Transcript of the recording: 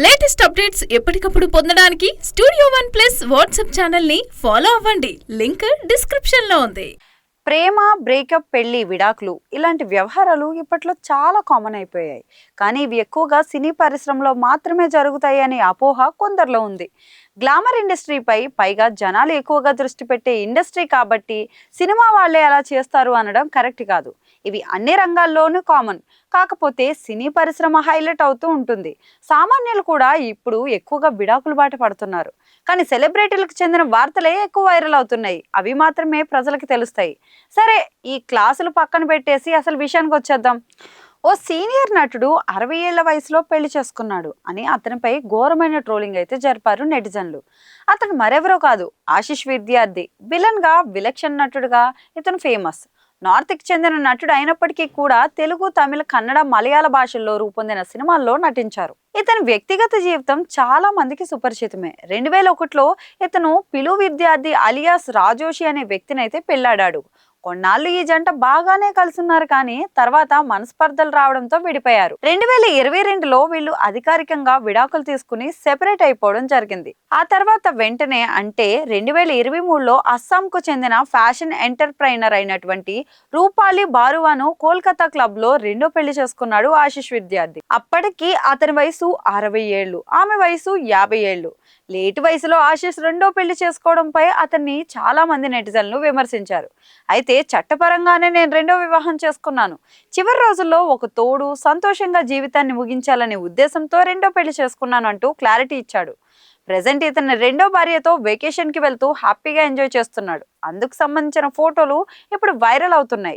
Latest updates ఎప్పటికప్పుడు పొందడానికి studio one plus WhatsApp channel ని ఫాలో అవ్వండి. లింక్ డిస్క్రిప్షన్ లో ఉంది. ప్రేమ, బ్రేకప్, పెళ్లి, విడాకులు ఇలాంటి వ్యవహారాలు ఇప్పట్లో చాలా కామన్ అయిపోయాయి. కానీ ఇవి ఎక్కువగా సినీ పరిశ్రమలో మాత్రమే జరుగుతాయి అనే అపోహ కొందరిలో ఉంది. గ్లామర్ ఇండస్ట్రీపై పైగా జనాలు ఎక్కువగా దృష్టి పెట్టే ఇండస్ట్రీ కాబట్టి సినిమా వాళ్ళే అలా చేస్తారు అనడం కరెక్ట్ కాదు. ఇవి అన్ని రంగాల్లోనూ కామన్. కాకపోతే సినీ పరిశ్రమ హైలైట్ అవుతూ ఉంటుంది. సామాన్యులు కూడా ఇప్పుడు ఎక్కువగా విడాకులు బాట పడుతున్నారు. కానీ సెలబ్రిటీలకు చెందిన వార్తలే ఎక్కువ వైరల్ అవుతున్నాయి. అవి మాత్రమే ప్రజలకు తెలుస్తాయి. సరే, ఈ క్లాసులు పక్కన పెట్టేసి అసలు విషయానికి వచ్చేద్దాం. ఓ సీనియర్ నటుడు 60 ఏళ్ల వయసులో పెళ్లి చేసుకున్నాడు అని అతనిపై ఘోరమైన ట్రోలింగ్ అయితే జరిపారు నెటిజన్లు. అతను మరెవరో కాదు, ఆశిష్ విద్యార్థి. విలన్ గా, విలక్షణ నటుడుగా ఇతను ఫేమస్. నార్త్ కి చెందిన నటుడు అయినప్పటికీ కూడా తెలుగు, తమిళ, కన్నడ, మలయాళ భాషల్లో రూపొందిన సినిమాల్లో నటించారు. ఇతని వ్యక్తిగత జీవితం చాలా మందికి సుపరిచితమే. 2001లో ఇతను పిలు విద్యార్థి అలియాస్ రాజోషి అనే వ్యక్తిని అయితే పెళ్లాడాడు. కొన్నాళ్ళు ఈ జంట బాగానే కలుసున్నారు, కానీ తర్వాత మనస్పర్ధలు రావడంతో విడిపోయారు. 2022లో వీళ్ళు అధికారికంగా విడాకులు తీసుకుని సెపరేట్ అయిపోవడం జరిగింది. ఆ తర్వాత వెంటనే అంటే 2023లో అస్సాంకు చెందిన ఫ్యాషన్ ఎంటర్ప్రైనర్ అయినటువంటి రూపాలి బారువాను కోల్కతా క్లబ్ లో రెండో పెళ్లి చేసుకున్నాడు ఆశిష్ విద్యార్థి. అప్పటికి అతని వయసు 60 ఏళ్లు, ఆమె వయసు 50 ఏళ్లు. లేటు వయసులో ఆశిష్ రెండో పెళ్లి చేసుకోవడంపై అతన్ని చాలా మంది నెటిజన్లు విమర్శించారు. అయితే చట్టపరంగానే నేను రెండో వివాహం చేసుకున్నాను, చివరి రోజుల్లో ఒక తోడు సంతోషంగా జీవితాన్ని ముగించాలనే ఉద్దేశంతో రెండో పెళ్లి చేసుకున్నాను అంటూ క్లారిటీ ఇచ్చాడు. ప్రెజెంట్ ఇతని రెండో భార్యతో వెకేషన్ కి వెళ్తూ హ్యాపీగా ఎంజాయ్ చేస్తున్నాడు. అందుకు సంబంధించిన ఫోటోలు ఇప్పుడు వైరల్ అవుతున్నాయి.